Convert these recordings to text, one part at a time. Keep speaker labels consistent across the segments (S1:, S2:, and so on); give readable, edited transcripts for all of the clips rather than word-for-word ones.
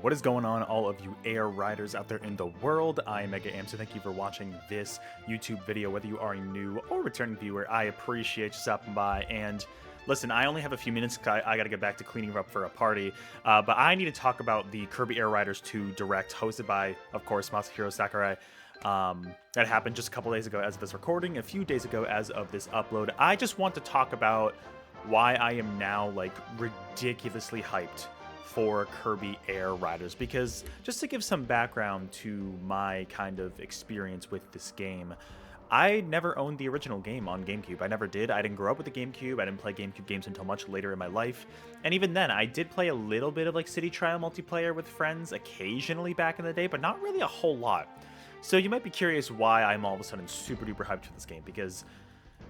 S1: What is going on, all of you air riders out there in the world? I am Mega Am, so thank you for watching this YouTube video. Whether you are a new or returning viewer, I appreciate you stopping by. And listen, I only have a few minutes because I got to get back to cleaning up for a party. But I need to talk about the Kirby Air Riders 2 Direct, hosted by, of course, Masahiro Sakurai. That happened just a couple days ago as of this recording, a few days ago as of this upload. I just want to talk about why I am now, like, ridiculously hyped for Kirby Air Riders, because just to give some background to my kind of experience with this game, I never owned the original game on GameCube. I never did. I didn't grow up with the GameCube. I didn't play GameCube games until much later in my life. And even then, I did play a little bit of like City Trial multiplayer with friends occasionally back in the day, but not really a whole lot. So you might be curious why I'm all of a sudden super duper hyped for this game, because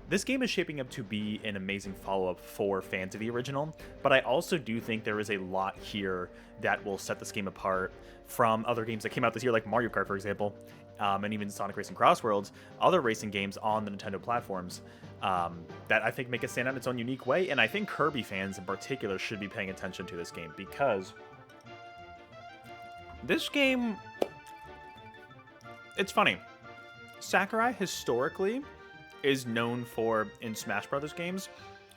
S1: this game is shaping up to be an amazing follow-up for fans of the original, but I also do think there is a lot here that will set this game apart from other games that came out this year, like Mario Kart, for example, and even Sonic Racing Cross Worlds, other racing games on the Nintendo platforms that I think make it stand out in its own unique way. And I think Kirby fans in particular should be paying attention to this game, because this game, it's funny. Sakurai historically is known for, in Smash Brothers games,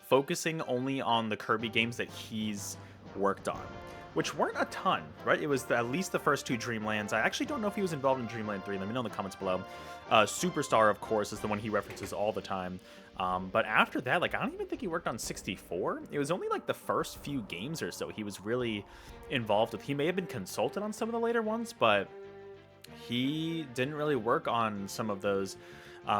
S1: focusing only on the Kirby games that he's worked on, which weren't a ton, right? It was at least the first two Dreamlands. I actually don't know if he was involved in Dreamland 3. Let me know in the comments below. Superstar, of course, is the one he references all the time. But after that, like, I don't even think he worked on 64. It was only like the first few games or so he was really involved with. He may have been consulted on some of the later ones, but he didn't really work on some of those.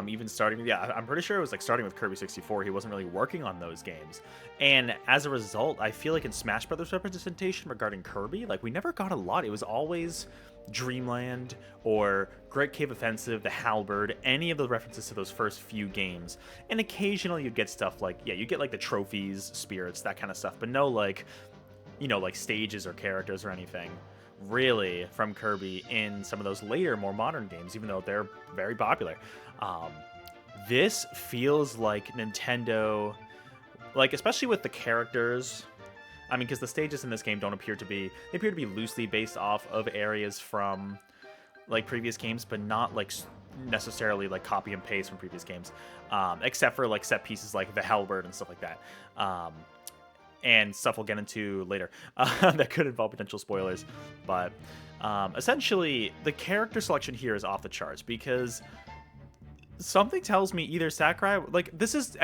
S1: Even starting, yeah, I'm pretty sure it was like starting with Kirby 64, he wasn't really working on those games. And as a result, I feel like in Smash Brothers representation regarding Kirby, like, we never got a lot. It was always Dreamland or Great Cave Offensive, the Halberd, any of the references to those first few games. And occasionally you'd get stuff like, yeah, you get like the trophies, spirits, that kind of stuff, but no, like, you know, like stages or characters or anything really from Kirby in some of those later, more modern games, even though they're very popular. This feels like Nintendo, like, especially with the characters. I mean, because the stages in this game don't appear to be, they appear to be loosely based off of areas from like previous games, but not like necessarily like copy and paste from previous games, except for like set pieces like the Halberd and stuff like that. And stuff we'll get into later that could involve potential spoilers. But essentially, the character selection here is off the charts, because something tells me either Sakurai, like, this is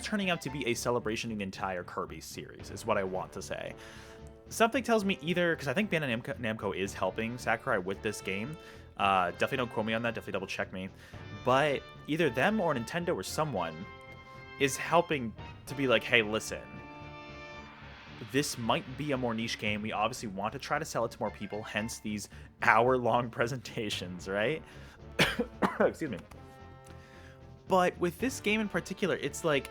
S1: turning out to be a celebration in the entire Kirby series, is what I want to say. Something tells me either, because I think Bandai Namco is helping Sakurai with this game. Definitely don't quote me on that. Definitely double check me. But either them or Nintendo or someone is helping to be like, hey, listen, this might be a more niche game. We obviously want to try to sell it to more people, hence these hour-long presentations, right? Excuse me. But with this game in particular, it's like,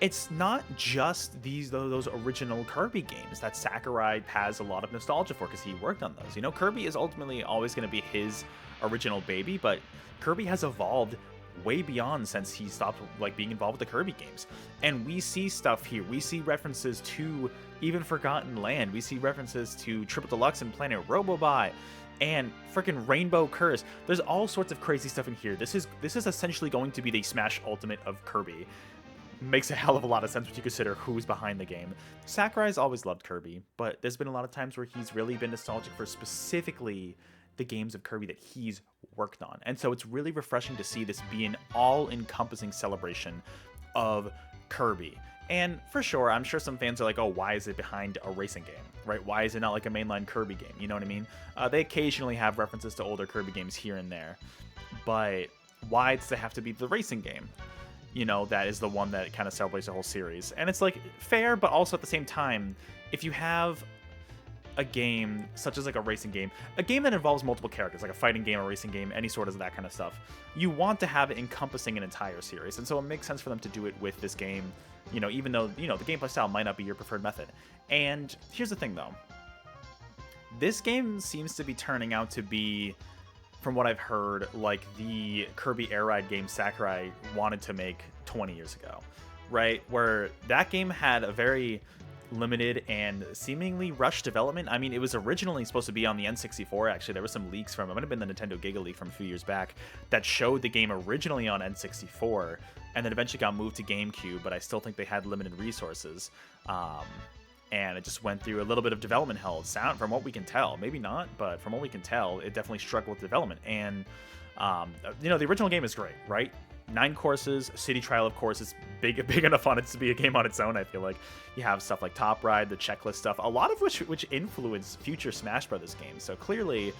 S1: it's not just those original Kirby games that Sakurai has a lot of nostalgia for, because he worked on those. You know, Kirby is ultimately always going to be his original baby, but Kirby has evolved way beyond since he stopped like being involved with the Kirby games. And we see stuff here. We see references to even Forgotten Land. We see references to Triple Deluxe and Planet Robobuy and freaking Rainbow Curse. There's all sorts of crazy stuff in here. This is essentially going to be the Smash Ultimate of Kirby. Makes a hell of a lot of sense when you consider who's behind the game. Sakurai's always loved Kirby, but there's been a lot of times where he's really been nostalgic for specifically the games of Kirby that he's worked on. And so it's really refreshing to see this be an all-encompassing celebration of Kirby. And for sure, I'm sure some fans are like, oh, why is it behind a racing game, right? Why is it not like a mainline Kirby game? You know what I mean? They occasionally have references to older Kirby games here and there, but why does it have to be the racing game? You know, that is the one that kind of celebrates the whole series. And it's like fair, but also at the same time, if you have a game such as like a racing game, a game that involves multiple characters, like a fighting game, a racing game, any sort of that kind of stuff, you want to have it encompassing an entire series. And so it makes sense for them to do it with this game, you know, even though, you know, the gameplay style might not be your preferred method. And here's the thing though, this game seems to be turning out to be, from what I've heard, like the Kirby Air Ride game Sakurai wanted to make 20 years ago, right? Where that game had a very limited and seemingly rushed development. I mean, it was originally supposed to be on the N64. Actually, there were some leaks from it. Might have been the Nintendo Giga Leak from a few years back that showed the game originally on N64 and then eventually got moved to GameCube. But I still think they had limited resources, and it just went through a little bit of development hell. Sound from what we can tell, maybe not, but from what we can tell, it definitely struggled with development. And you know, the original game is great, right? 9 courses, City Trial, of course, is big enough on it to be a game on its own. I feel like you have stuff like Top Ride, the checklist stuff, a lot of which influenced future Smash Brothers games. So clearly,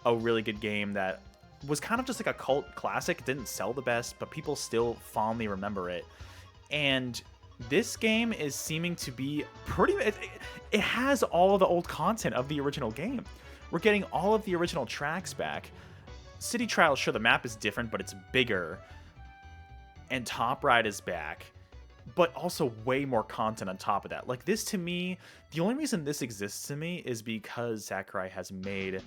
S1: a really good game that was kind of just like a cult classic. It didn't sell the best, but people still fondly remember it. And this game is seeming to be pretty. It has all of the old content of the original game. We're getting all of the original tracks back. City Trial, sure, the map is different, but it's bigger. And Top Ride is back, but also way more content on top of that. Like, this to me, the only reason this exists to me is because Sakurai has made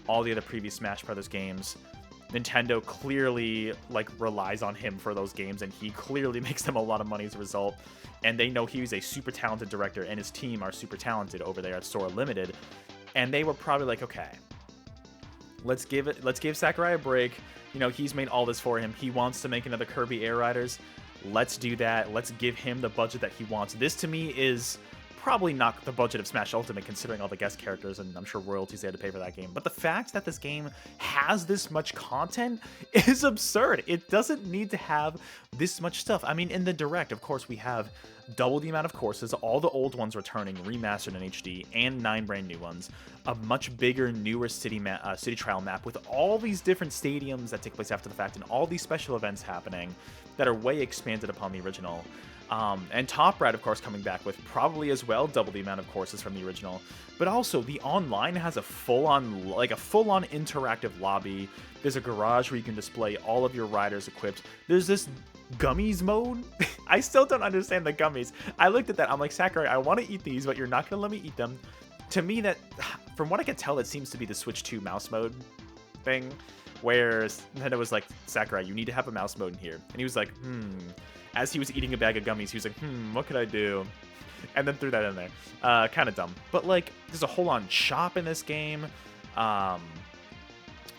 S1: all the other previous Smash Brothers games. Nintendo clearly, like, relies on him for those games, and he clearly makes them a lot of money as a result. And they know he's a super talented director, and his team are super talented over there at Sora Limited. And they were probably like, okay, let's give Sakurai a break. You know, he's made all this for him. He wants to make another Kirby Air Riders. Let's do that. Let's give him the budget that he wants. This, to me, is probably not the budget of Smash Ultimate, considering all the guest characters, and I'm sure royalties they had to pay for that game. But the fact that this game has this much content is absurd. It doesn't need to have this much stuff. I mean, in the Direct, of course, we have double the amount of courses, all the old ones returning, remastered in HD, and 9 brand new ones. A much bigger, newer city trial map with all these different stadiums that take place after the fact, and all these special events happening that are way expanded upon the original. And Top Ride, of course, coming back with probably as well double the amount of courses from the original. But also, the online has a full-on interactive lobby. There's a garage where you can display all of your riders equipped. There's this gummies mode. I still don't understand the gummies. I looked at that. I'm like, Sakurai, I want to eat these, but you're not going to let me eat them. To me, that, from what I can tell, it seems to be the Switch 2 mouse mode thing, where Nintendo was like, Sakurai, you need to have a mouse mode in here. And he was like, As he was eating a bag of gummies, he was like, what could I do? And then threw that in there. Kind of dumb. But, like, there's a whole-on shop in this game.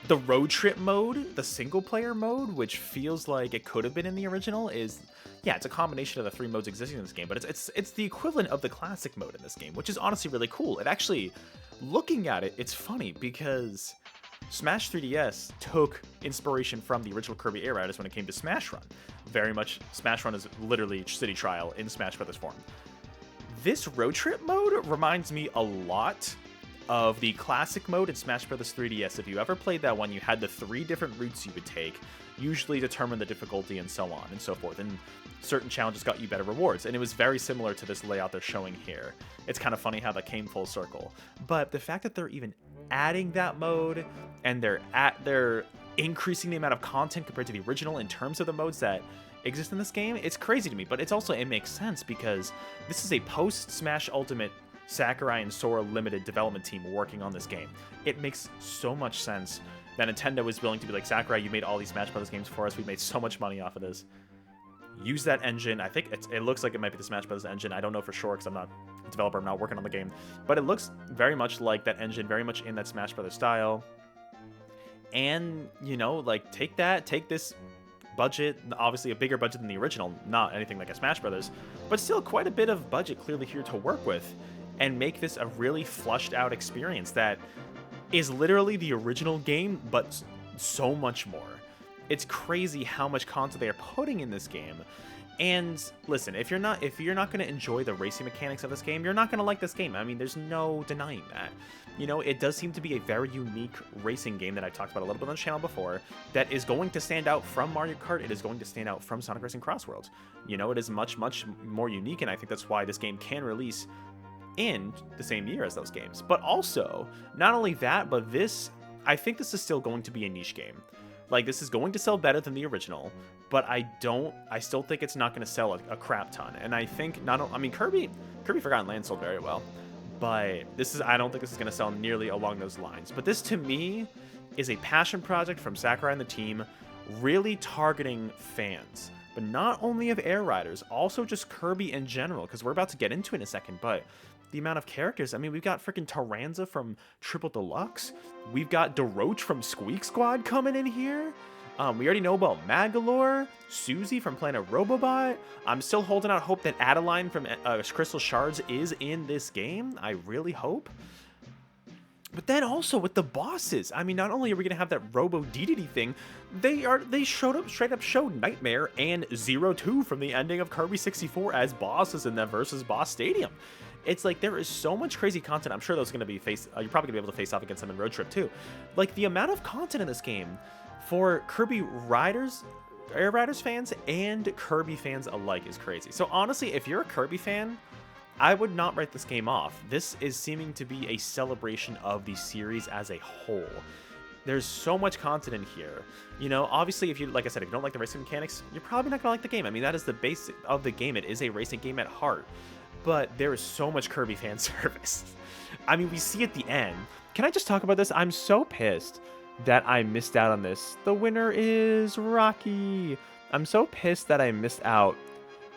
S1: The road trip mode, the single-player mode, which feels like it could have been in the original, is... Yeah, it's a combination of the 3 modes existing in this game, but it's the equivalent of the classic mode in this game, which is honestly really cool. It actually, looking at it, it's funny, because Smash 3DS took inspiration from the original Kirby Air Riders when it came to Smash Run. Very much, Smash Run is literally City Trial in Smash Brothers form. This road trip mode reminds me a lot of the classic mode in Smash Bros. 3DS. If you ever played that one, you had the 3 different routes you would take, usually determine the difficulty and so on and so forth, and certain challenges got you better rewards, and it was very similar to this layout they're showing here. It's kind of funny how that came full circle, but the fact that they're even adding that mode, and they're increasing the amount of content compared to the original in terms of the modes that exist in this game, it's crazy to me, but it makes sense because this is a post-Smash Ultimate Sakurai and Sora Limited development team working on this game. It makes so much sense that Nintendo is willing to be like, Sakurai, you made all these Smash Brothers games for us. We made so much money off of this. Use that engine. I think it looks like it might be the Smash Brothers engine. I don't know for sure because I'm not a developer. I'm not working on the game. But it looks very much like that engine, very much in that Smash Brothers style. And, you know, like, take this budget, obviously a bigger budget than the original, not anything like a Smash Brothers, but still quite a bit of budget clearly here to work with, and make this a really flushed out experience that is literally the original game, but so much more. It's crazy how much content they are putting in this game. And listen, if you're not going to enjoy the racing mechanics of this game, you're not going to like this game. I mean, there's no denying that. You know, it does seem to be a very unique racing game that I've talked about a little bit on the channel before that is going to stand out from Mario Kart. It is going to stand out from Sonic Racing Cross Worlds. You know, it is much, much more unique, and I think that's why this game can release in the same year as those games. But also, not only that, but I think this is still going to be a niche game. Like, this is going to sell better than the original, but I still think it's not going to sell a crap ton. And I think Kirby Forgotten Land sold very well, but I don't think this is going to sell nearly along those lines. But this, to me, is a passion project from Sakurai and the team, really targeting fans. but not only of Air Riders, also just Kirby in general, because we're about to get into it in a second, but the amount of characters. I mean, we've got freaking Taranza from Triple Deluxe. We've got DeRoach from Squeak Squad coming in here. We already know about Magalore, Susie from Planet Robobot. I'm still holding out hope that Adeline from Crystal Shards is in this game. I really hope. But then also with the bosses, I mean, not only are we gonna have that Robo DDD thing, they straight up showed Nightmare and Zero Two from the ending of Kirby 64 as bosses in that versus boss stadium. It's like there is so much crazy content. I'm sure those gonna be you're probably gonna be able to face off against them in Road Trip too. Like the amount of content in this game for Kirby Riders, Air Riders fans and Kirby fans alike is crazy. So honestly, if you're a Kirby fan, I would not write this game off. This is seeming to be a celebration of the series as a whole. There's so much content in here. You know, obviously, if you, like I said, if you don't like the racing mechanics, you're probably not gonna like the game. I mean, that is the basic of the game. It is a racing game at heart. But there is so much Kirby fan service. I mean, we see at the end. Can I just talk about this? I'm so pissed that I missed out on this. The winner is Rocky. I'm so pissed that I missed out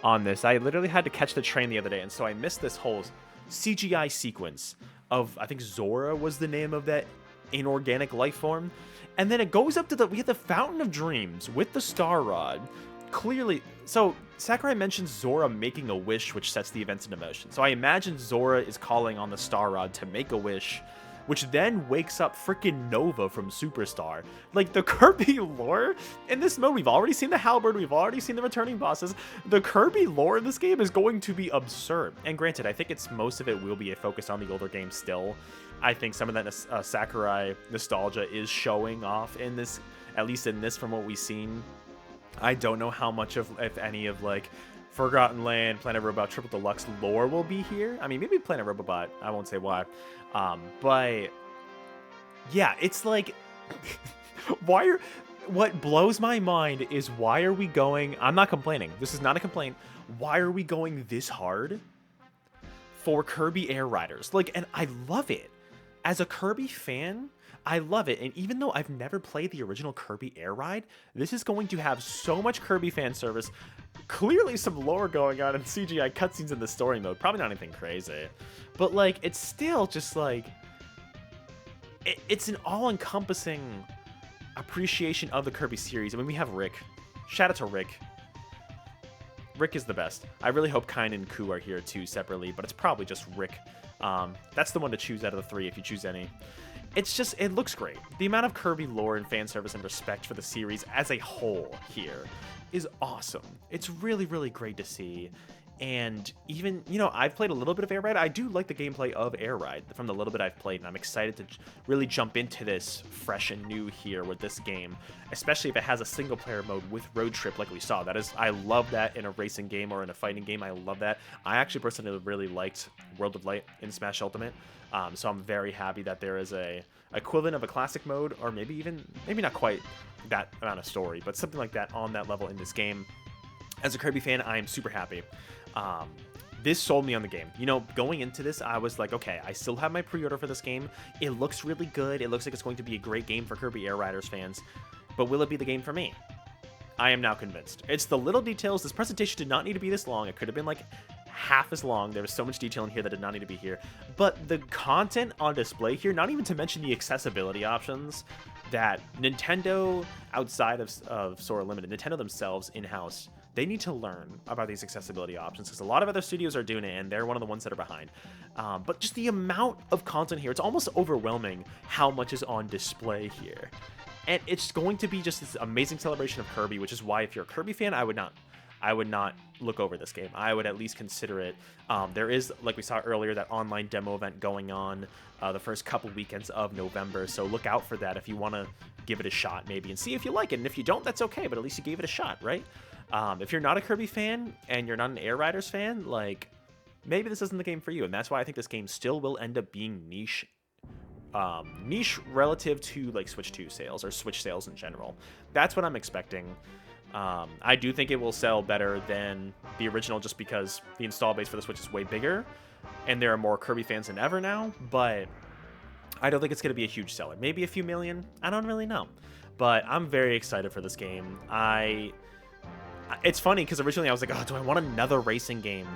S1: on this. I literally had to catch the train the other day, and so I missed this whole CGI sequence of, I think Zora was the name of that inorganic life form. And then it goes up to we have the Fountain of Dreams with the Star Rod. Clearly, so Sakurai mentions Zora making a wish, which sets the events into motion. So I imagine Zora is calling on the Star Rod to make a wish, which then wakes up freaking Nova from Superstar. Like, the Kirby lore in this mode, we've already seen the Halberd, we've already seen the returning bosses. The Kirby lore in this game is going to be absurd. And granted, I think most of it will be a focus on the older game still. I think some of that Sakurai nostalgia is showing off in this, at least in this from what we've seen. I don't know how much of, if any, of like Forgotten Land, Planet Robot, Triple Deluxe lore will be here. I mean, maybe Planet Robobot, I won't say why. But yeah, it's like, what blows my mind is why are we going, I'm not complaining, this is not a complaint, why are we going this hard for Kirby Air Riders? Like, and I love it. As a Kirby fan, I love it, and even though I've never played the original Kirby Air Ride, this is going to have so much Kirby fan service, clearly some lore going on in CGI cutscenes in the story mode, probably not anything crazy, but like, it's still just like, it's an all-encompassing appreciation of the Kirby series. I mean, we have Rick. Shout out to Rick. Rick is the best. I really hope Kain and Ku are here too separately, but it's probably just Rick. That's the one to choose out of the three if you choose any. It's just, it looks great. The amount of Kirby lore and fan service and respect for the series as a whole here is awesome. It's really, really great to see. And even, you know, I've played a little bit of Air Ride. I do like the gameplay of Air Ride from the little bit I've played, and I'm excited to really jump into this fresh and new here with this game, especially if it has a single-player mode with Road Trip like we saw. That is, I love that in a racing game or in a fighting game. I love that. I actually personally really liked World of Light in Smash Ultimate, so I'm very happy that there is a equivalent of a classic mode, or maybe not quite that amount of story, but something like that on that level in this game. As a Kirby fan, I am super happy. This sold me on the game. You know, going into this, I was like, okay, I still have my pre-order for this game. It looks really good. It looks like it's going to be a great game for Kirby Air Riders fans. But will it be the game for me? I am now convinced. It's the little details. This presentation did not need to be this long. It could have been like half as long. There was so much detail in here that did not need to be here. But the content on display here, not even to mention the accessibility options that Nintendo, outside of Sora Limited, Nintendo themselves in-house, they need to learn about these accessibility options, because a lot of other studios are doing it, and they're one of the ones that are behind. But just the amount of content here, it's almost overwhelming how much is on display here. And it's going to be just this amazing celebration of Kirby, which is why if you're a Kirby fan, I would not look over this game. I would at least consider it. There is, like we saw earlier, that online demo event going on the first couple weekends of November, so look out for that if you want to give it a shot maybe and see if you like it. And if you don't, that's okay, but at least you gave it a shot, right? If you're not a Kirby fan and you're not an Air Riders fan, like, maybe this isn't the game for you, and that's why I think this game still will end up being niche relative to like Switch 2 sales or Switch sales in general. That's what I'm expecting. I do think it will sell better than the original, just because the install base for the Switch is way bigger and there are more Kirby fans than ever now, but I don't think it's going to be a huge seller. Maybe a few million, I don't really know. But I'm very excited for this game. It's funny because originally I was like, oh, do I want another racing game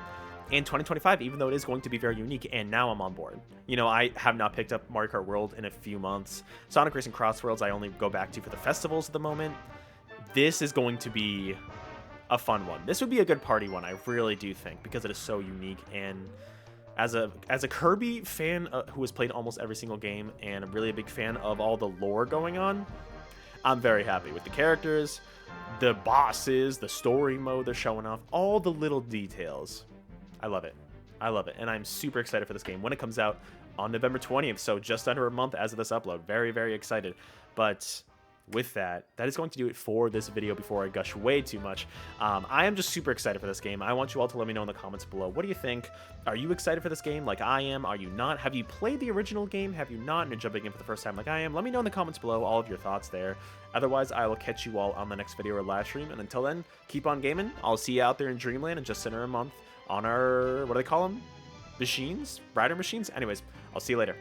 S1: in 2025, even though it is going to be very unique, and now I'm on board. You know, I have not picked up Mario Kart World in a few months. Sonic Racing Cross Worlds I only go back to for the festivals at the moment. This is going to be a fun one. This would be a good party one, I really do think, because it is so unique. And as a Kirby fan who has played almost every single game, and I'm really a big fan of all the lore going on, I'm very happy with the characters, the bosses, the story mode they're showing off, all the little details. I love it. I love it. And I'm super excited for this game when it comes out on November 20th. So just under a month as of this upload. Very, very excited. But with that, that is going to do it for this video before I gush way too much. I am just super excited for this game. I want you all to let me know in the comments below. What do you think? Are you excited for this game like I am? Are you not? Have you played the original game? Have you not? And you're jumping in for the first time like I am? Let me know in the comments below all of your thoughts there. Otherwise, I will catch you all on the next video or live stream. And until then, keep on gaming. I'll see you out there in Dreamland in just under a month on our, what do they call them? Machines? Rider machines? Anyways, I'll see you later.